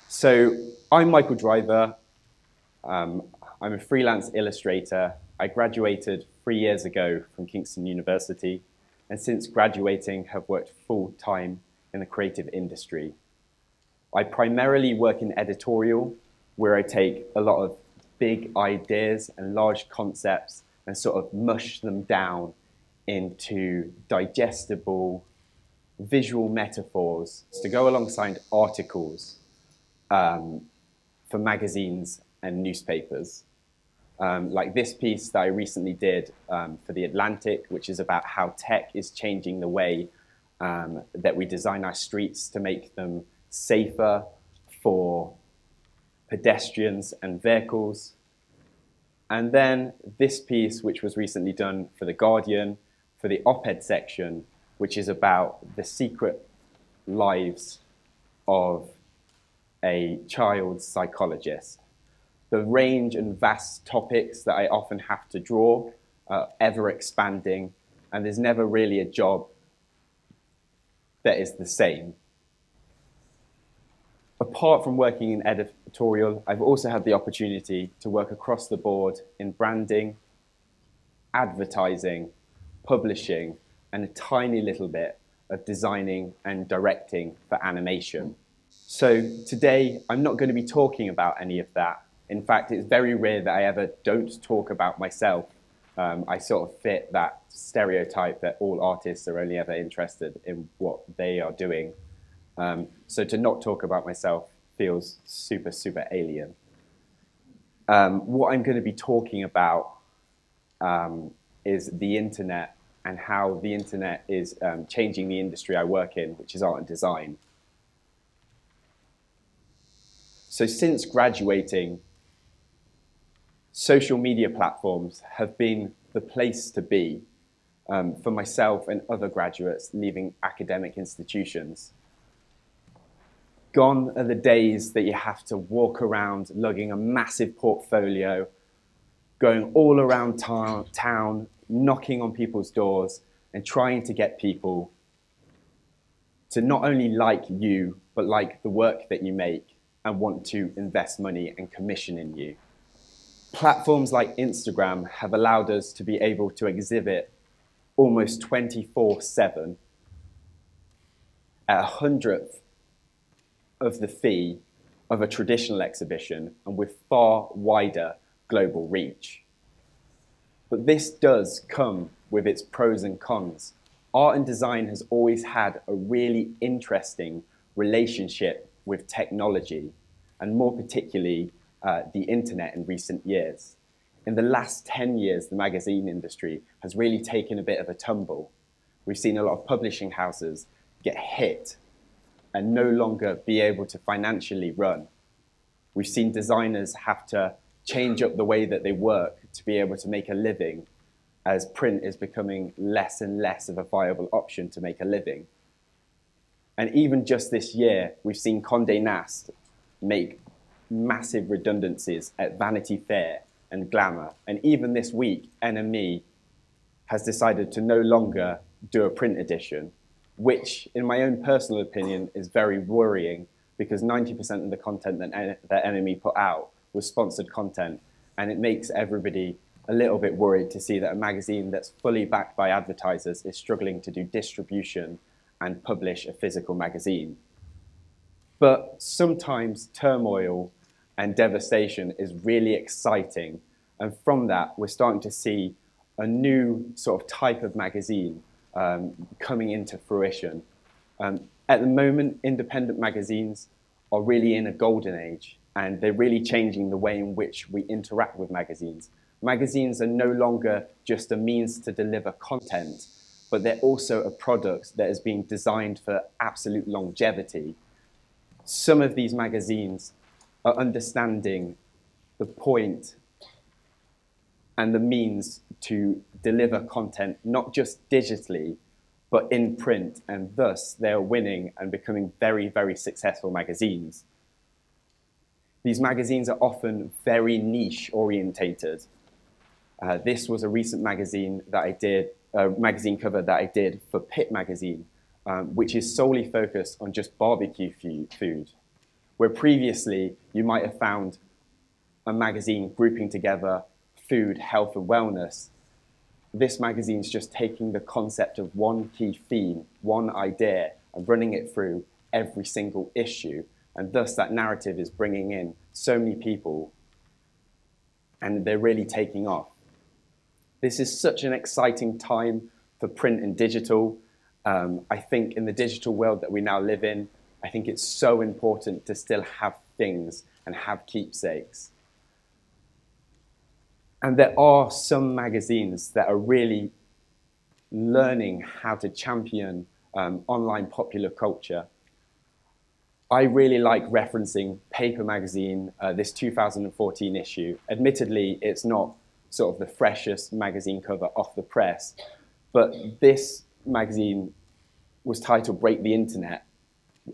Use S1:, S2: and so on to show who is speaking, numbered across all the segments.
S1: So I'm Michael Driver. I'm a freelance illustrator. I graduated 3 years ago from Kingston University, and since graduating have worked full-time in the creative industry. I primarily work in editorial, where I take a lot of big ideas and large concepts and sort of mush them down into digestible visual metaphors to go alongside articles for magazines and newspapers. Like this piece that I recently did for The Atlantic, which is about how tech is changing the way that we design our streets to make them safer for pedestrians and vehicles. And then this piece, which was recently done for The Guardian, for the op-ed section, which is about the secret lives of a child psychologist. The range and vast topics that I often have to draw are ever expanding, and there's never really a job that is the same. Apart from working in editorial, I've also had the opportunity to work across the board in branding, advertising, publishing, and a tiny little bit of designing and directing for animation. So today, I'm not going to be talking about any of that. In fact, it's very rare that I ever don't talk about myself. I sort of fit that stereotype that all artists are only ever interested in what they are doing. So to not talk about myself feels super, super alien. What I'm going to be talking about is the internet and how the internet is changing the industry I work in, which is art and design. So since graduating, social media platforms have been the place to be for myself and other graduates leaving academic institutions. Gone are the days that you have to walk around lugging a massive portfolio, going all around town, knocking on people's doors and trying to get people to not only like you, but like the work that you make and want to invest money and commission in you. Platforms like Instagram have allowed us to be able to exhibit almost 24/7 at 100th of the fee of a traditional exhibition and with far wider global reach. But this does come with its pros and cons. Art and design has always had a really interesting relationship with technology, and more particularly the internet in recent years. In the last 10 years, the magazine industry has really taken a bit of a tumble. We've seen a lot of publishing houses get hit and no longer be able to financially run. We've seen designers have to change up the way that they work to be able to make a living, as print is becoming less and less of a viable option to make a living. And even just this year, we've seen Condé Nast make massive redundancies at Vanity Fair and Glamour. And even this week, NME has decided to no longer do a print edition, which, in my own personal opinion, is very worrying because 90% of the content that NME put out was sponsored content. And it makes everybody a little bit worried to see that a magazine that's fully backed by advertisers is struggling to do distribution and publish a physical magazine. But sometimes turmoil and devastation is really exciting. And from that, we're starting to see a new sort of type of magazine coming into fruition. At the moment, independent magazines are really in a golden age, and they're really changing the way in which we interact with magazines. Magazines are no longer just a means to deliver content, but they're also a product that is being designed for absolute longevity. Some of these magazines are understanding the point and the means to deliver content, not just digitally, but in print, and thus they are winning and becoming very, very successful magazines. These magazines are often very niche orientated. This was a recent magazine that I did, magazine cover that I did for Pit magazine, which is solely focused on just barbecue food, where previously you might have found a magazine grouping together food, health, and wellness. This magazine's just taking the concept of one key theme, one idea, and running it through every single issue. And thus that narrative is bringing in so many people, and they're really taking off. This is such an exciting time for print and digital. I think in the digital world that we now live in, I think it's so important to still have things and have keepsakes. And there are some magazines that are really learning how to champion online popular culture. I really like referencing Paper magazine, this 2014 issue. Admittedly, it's not sort of the freshest magazine cover off the press, but this magazine was titled Break the Internet,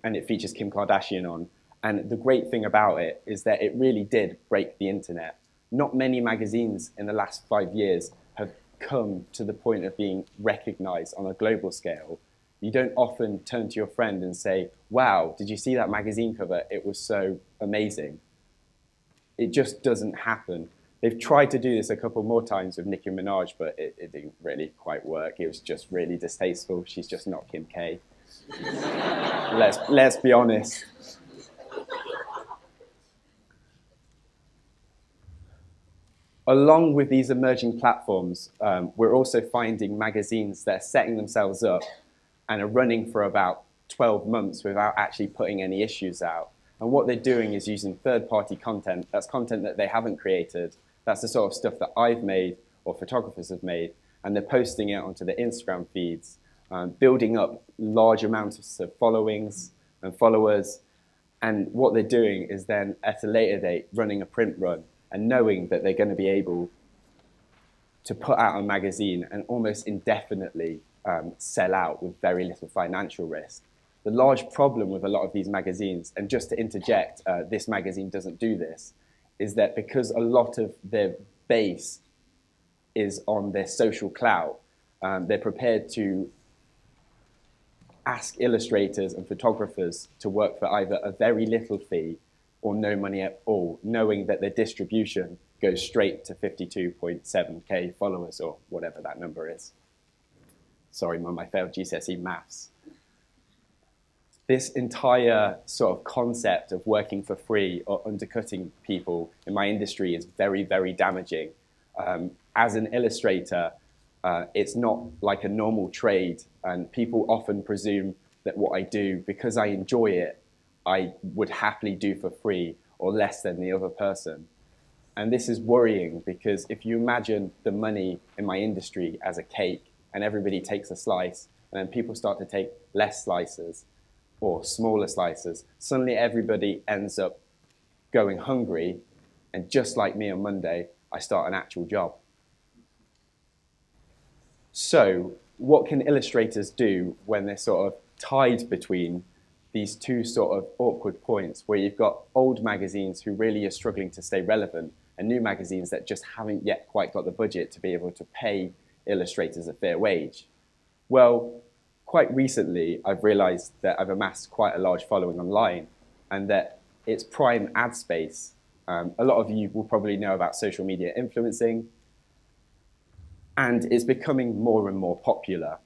S1: and it features Kim Kardashian on. And the great thing about it is that it really did break the internet. Not many magazines in the last 5 years have come to the point of being recognized on a global scale. You don't often turn to your friend and say, wow, did you see that magazine cover? It was so amazing. It just doesn't happen. They've tried to do this a couple more times with Nicki Minaj, but it didn't really quite work. It was just really distasteful. She's just not Kim K. Let's be honest. Along with these emerging platforms, we're also finding magazines that are setting themselves up and are running for about 12 months without actually putting any issues out. And what they're doing is using third-party content. That's content that they haven't created. That's the sort of stuff that I've made or photographers have made, and they're posting it onto the Instagram feeds, building up large amounts of followings and followers. And what they're doing is then, at a later date, running a print run and knowing that they're going to be able to put out a magazine and almost indefinitely sell out with very little financial risk. The large problem with a lot of these magazines, and just to interject, this magazine doesn't do this, is that because a lot of their base is on their social clout, they're prepared to ask illustrators and photographers to work for either a very little fee or no money at all, knowing that their distribution goes straight to 52.7K followers, or whatever that number is. Sorry, Mum, I failed GCSE maths. This entire sort of concept of working for free or undercutting people in my industry is very, very damaging. As an illustrator, it's not like a normal trade, and people often presume that what I do, because I enjoy it, I would happily do for free or less than the other person. And this is worrying, because if you imagine the money in my industry as a cake and everybody takes a slice and then people start to take less slices or smaller slices, suddenly everybody ends up going hungry, and just like me on Monday, I start an actual job. So what can illustrators do when they're sort of tied between these two sort of awkward points, where you've got old magazines who really are struggling to stay relevant and new magazines that just haven't yet quite got the budget to be able to pay illustrators a fair wage? Well, quite recently, I've realized that I've amassed quite a large following online, and that it's prime ad space. A lot of you will probably know about social media influencing, and it's becoming more and more popular.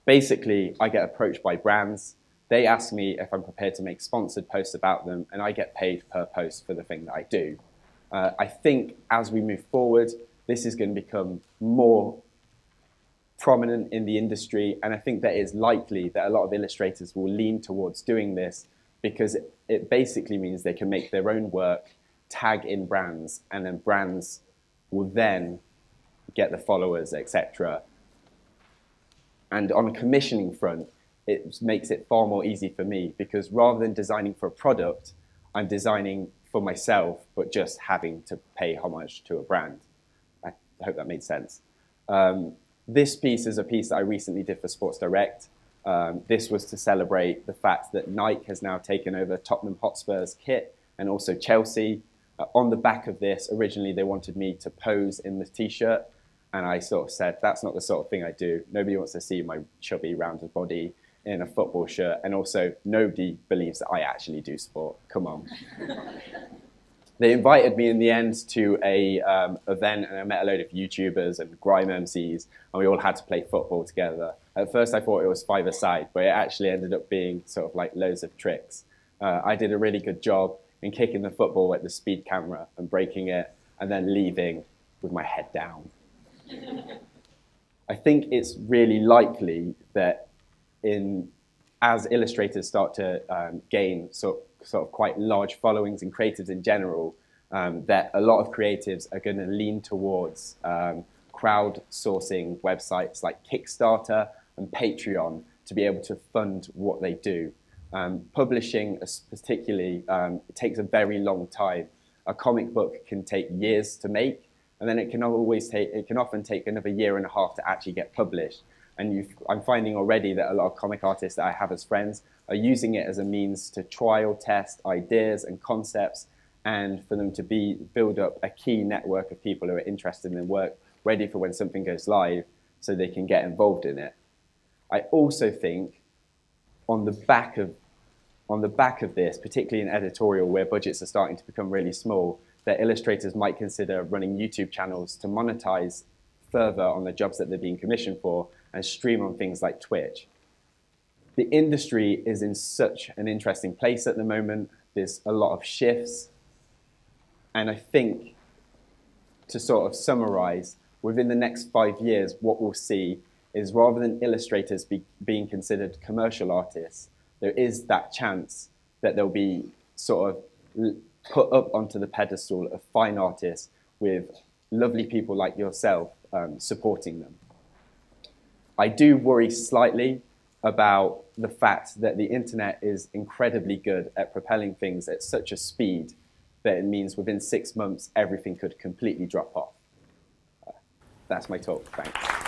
S1: Basically, I get approached by brands. They ask me if I'm prepared to make sponsored posts about them, and I get paid per post for the thing that I do. I think as we move forward, this is going to become more prominent in the industry, and I think that it's likely that a lot of illustrators will lean towards doing this, because it basically means they can make their own work, tag in brands, and then brands will then get the followers, etc. And on a commissioning front, it makes it far more easy for me, because rather than designing for a product, I'm designing for myself, but just having to pay homage to a brand. I hope that made sense. This piece is a piece that I recently did for Sports Direct. This was to celebrate the fact that Nike has now taken over Tottenham Hotspur's kit, and also Chelsea. On the back of this, originally they wanted me to pose in the t-shirt, and I sort of said, that's not the sort of thing I do. Nobody wants to see my chubby, rounded body in a football shirt, and also nobody believes that I actually do sport. Come on. They invited me in the end to a event, and I met a load of YouTubers and grime MCs, and we all had to play football together. At first I thought it was five-a-side, but it actually ended up being sort of like loads of tricks. I did a really good job in kicking the football at the speed camera and breaking it, and then leaving with my head down. I think it's really likely that as illustrators start to gain sort of quite large followings and creatives in general, that a lot of creatives are going to lean towards crowdsourcing websites like Kickstarter and Patreon to be able to fund what they do. Publishing particularly, it takes a very long time. A comic book can take years to make, and then it can often take another year and a half to actually get published. And I'm finding already that a lot of comic artists that I have as friends are using it as a means to trial test ideas and concepts, and for them to build up a key network of people who are interested in their work, ready for when something goes live, so they can get involved in it. I also think on the back of this, particularly in editorial where budgets are starting to become really small, that illustrators might consider running YouTube channels to monetize further on the jobs that they're being commissioned for and stream on things like Twitch. The industry is in such an interesting place at the moment. There's a lot of shifts. And I think, to sort of summarize, within the next 5 years, what we'll see is rather than illustrators being considered commercial artists, there is that chance that they'll be sort of put up onto the pedestal of fine artists with lovely people like yourself supporting them. I do worry slightly about the fact that the internet is incredibly good at propelling things at such a speed that it means within 6 months everything could completely drop off. That's my talk. Thanks.